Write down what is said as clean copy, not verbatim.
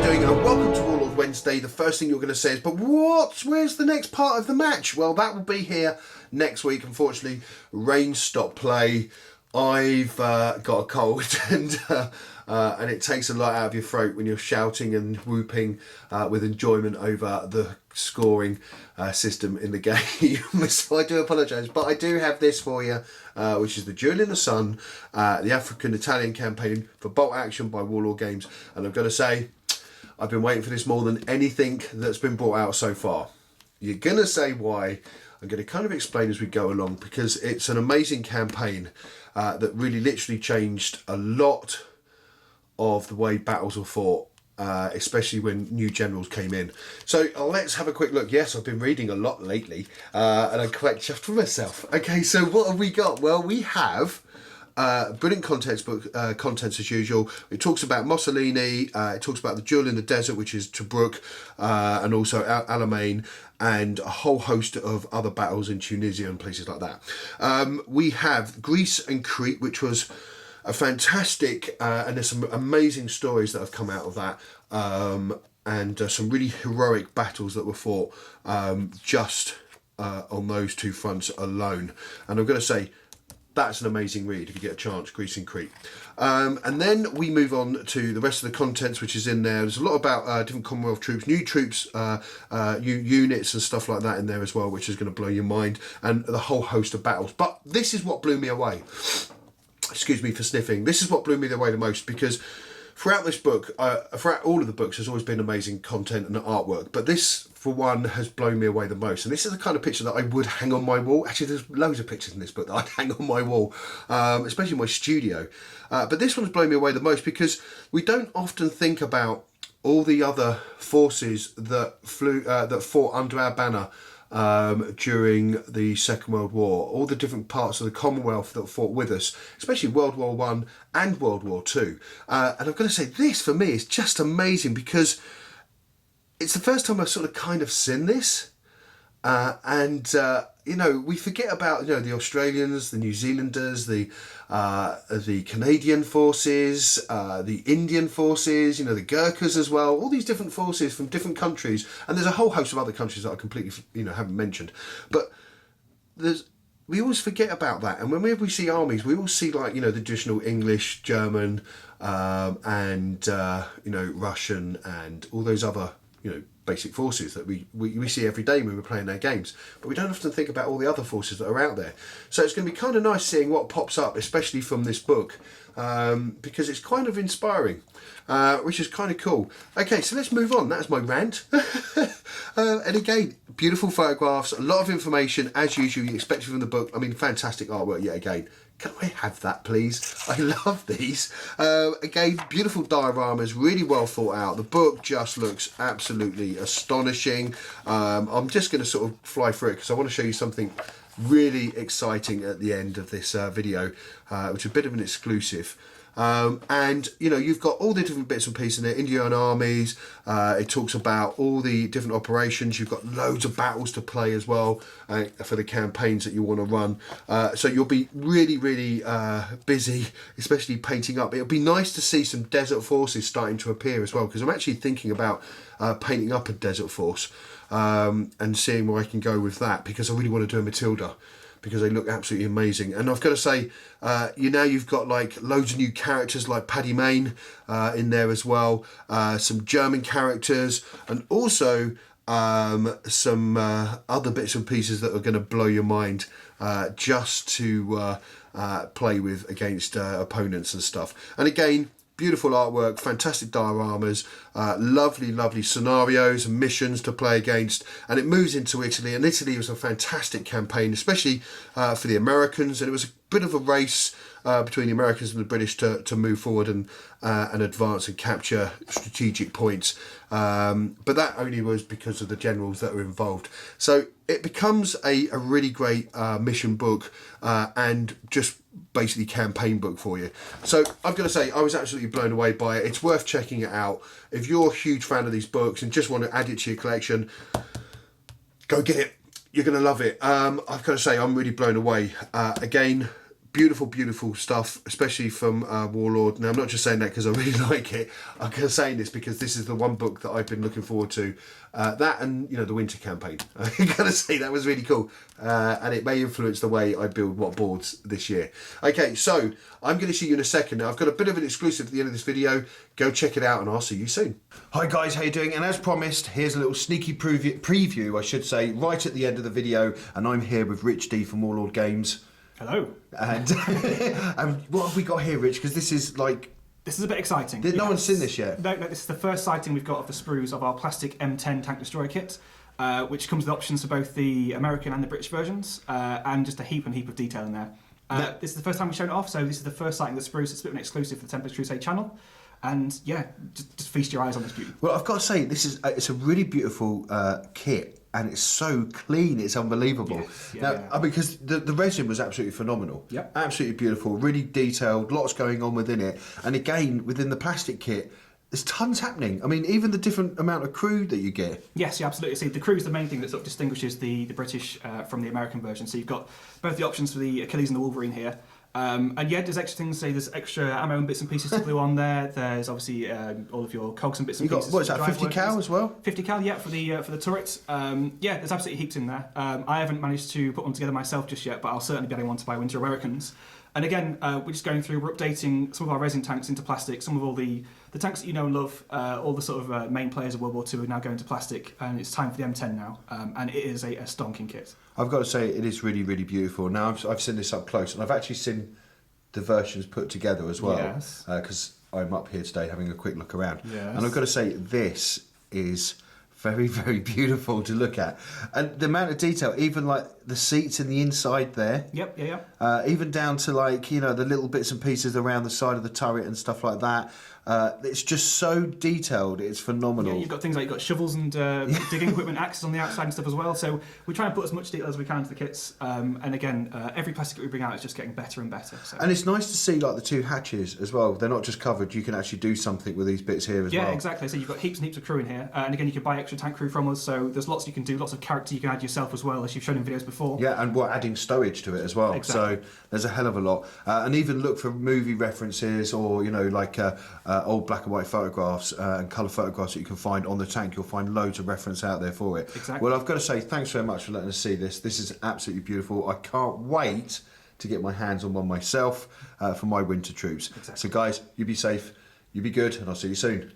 doing? And welcome to Warlord Wednesday. The first thing you're going to say is, but what? Where's the next part of the match? Well, that will be here next week. Unfortunately, rain stopped play. I've got a cold and it takes a lot out of your throat when you're shouting and whooping with enjoyment over the scoring system in the game. So I do apologise, but I do have this for you, which is the Duel in the Sun, the African-Italian campaign for Bolt Action by Warlord Games. And I'm going to say, I've been waiting for this more than anything that's been brought out so far. You're going to say why. I'm going to kind of explain as we go along, because it's an amazing campaign that really literally changed a lot of the way battles were fought, especially when new generals came in. So let's have a quick look. Yes, I've been reading a lot lately, and I'm quite chuffed with myself. Okay, so what have we got? Well, we have brilliant contents as usual. It talks about Mussolini, it talks about the Duel in the Desert, which is Tobruk, and also Alamein, and a whole host of other battles in Tunisia and places like that. We have Greece and Crete, which was a fantastic, and there's some amazing stories that have come out of that, and some really heroic battles that were fought just on those two fronts alone. And I'm going to say, that's an amazing read if you get a chance, Greece and Crete. And then we move on to the rest of the contents, which is in there. There's a lot about different Commonwealth troops, new troops, units and stuff like that in there as well, which is going to blow your mind, and the whole host of battles. But this is what blew me away. Excuse me for sniffing. This is what blew me away the most, because throughout this book, throughout all of the books, there's always been amazing content and artwork. But this, for one, has blown me away the most. And this is the kind of picture that I would hang on my wall. Actually, there's loads of pictures in this book that I'd hang on my wall, especially in my studio. But this one's blown me away the most, because we don't often think about all the other forces that fought under our banner during the Second World War, all the different parts of the Commonwealth that fought with us, especially World War I and World War II. And I'm going to say, this for me is just amazing, because it's the first time I've sort of kind of seen this. You know, we forget about, you know, the Australians, the New Zealanders, the Canadian forces, the Indian forces, you know, the Gurkhas as well, all these different forces from different countries. And there's a whole host of other countries that I completely, you know, haven't mentioned. But we always forget about that. And whenever we see armies, we all see, like, you know, the traditional English, German, and, you know, Russian and all those other, you know, basic forces that we see every day when we're playing their games, but we don't often think about all the other forces that are out there. So it's going to be kind of nice seeing what pops up, especially from this book, because it's kind of inspiring, which is kind of cool. Okay, so let's move on. That's my rant. And again, beautiful photographs, a lot of information as usual. You expect it from the book. I mean, fantastic artwork yet again. Can I have that, please? I love these. Again, beautiful dioramas, really well thought out. The book just looks absolutely astonishing. I'm just going to sort of fly through it because I want to show you something really exciting at the end of this video, which is a bit of an exclusive. And, you know, you've got all the different bits and pieces in there, Indian armies, it talks about all the different operations, you've got loads of battles to play as well for the campaigns that you want to run. So you'll be really, really busy, especially painting up. It'll be nice to see some desert forces starting to appear as well, because I'm actually thinking about painting up a desert force and seeing where I can go with that, because I really want to do a Matilda, because they look absolutely amazing. And I've got to say, you've got like loads of new characters like Paddy Mayne in there as well, some German characters, and also some other bits and pieces that are going to blow your mind just to play with against opponents and stuff. And again, beautiful artwork, fantastic dioramas, lovely, lovely scenarios and missions to play against. And it moves into Italy, and Italy was a fantastic campaign, especially for the Americans. And it was a bit of a race between the Americans and the British to move forward and advance and capture strategic points. But that only was because of the generals that were involved. So it becomes a really great mission book and just basically campaign book for you. So I've got to say, I was absolutely blown away by it. It's worth checking it out. If you're a huge fan of these books and just want to add it to your collection, go get it. You're going to love it. I've got to say, I'm really blown away. Again, beautiful, beautiful stuff, especially from Warlord. Now, I'm not just saying that because I really like it. I'm saying this because this is the one book that I've been looking forward to. That and, you know, the winter campaign. I'm going to say that was really cool. And it may influence the way I build what boards this year. Okay, so I'm going to see you in a second. Now, I've got a bit of an exclusive at the end of this video. Go check it out and I'll see you soon. Hi guys, how you doing? And as promised, here's a little sneaky preview, I should say, right at the end of the video. And I'm here with Rich D from Warlord Games. Hello. And, and what have we got here, Rich? Because this is like... This is a bit exciting. No one's seen this yet. No, this is the first sighting we've got of the sprues of our plastic M10 Tank Destroyer kit, which comes with options for both the American and the British versions, and just a heap of detail in there. This is the first time we've shown it off, so this is the first sighting of the sprues. It's a bit of an exclusive for the Tempest Crusade channel. And yeah, just feast your eyes on this beauty. Well, I've got to say, this is it's a really beautiful kit. And it's so clean, it's unbelievable. Yes, yeah, now, yeah. Because the resin was absolutely phenomenal. Yep. Absolutely beautiful, really detailed, lots going on within it. And again, within the plastic kit, there's tons happening. I mean, even the different amount of crew that you get. Yes, yeah, absolutely. See, the crew is the main thing that sort of distinguishes the British from the American version. So you've got both the options for the Achilles and the Wolverine here. And yeah, there's extra things, say there's extra ammo and bits and pieces to glue on there. There's obviously all of your cogs and bits and pieces. What is that, 50 cal as well? 50 cal, yeah, for the turret. Yeah, there's absolutely heaps in there. I haven't managed to put one together myself just yet, but I'll certainly be getting one to buy Winter Americans. And again, we're just going through, we're updating some of our resin tanks into plastic, some of all the tanks that you know and love, all the sort of main players of World War II are now going to plastic, and it's time for the M10 now, and it is a stonking kit. I've got to say, it is really, really beautiful. Now, I've seen this up close, and I've actually seen the versions put together as well, because I'm up here today having a quick look around. Yes. And I've got to say, this is very, very beautiful to look at. And the amount of detail, even like the seats in the inside there. Yep, yeah. Even down to like, you know, the little bits and pieces around the side of the turret and stuff like that. It's just so detailed, it's phenomenal. Yeah, you've got things like you've got shovels and digging equipment, axes on the outside and stuff as well. So we try and put as much detail as we can into the kits. And again, every plastic we bring out is just getting better and better. So. And it's nice to see like the two hatches as well. They're not just covered, you can actually do something with these bits here as well. Yeah, exactly. So you've got heaps and heaps of crew in here. And again, you can buy extra tank crew from us. So there's lots you can do, lots of character you can add yourself as well, as you've shown in videos before. Yeah, and we're adding stowage to it as well. Exactly. So there's a hell of a lot. And even look for movie references or, you know, like old black and white photographs and colour photographs that you can find on the tank. You'll find loads of reference out there for it. Exactly. Well, I've got to say thanks very much for letting us see this. This is absolutely beautiful. I can't wait to get my hands on one myself for my winter troops. Exactly. So guys, you be safe, you be good, and I'll see you soon.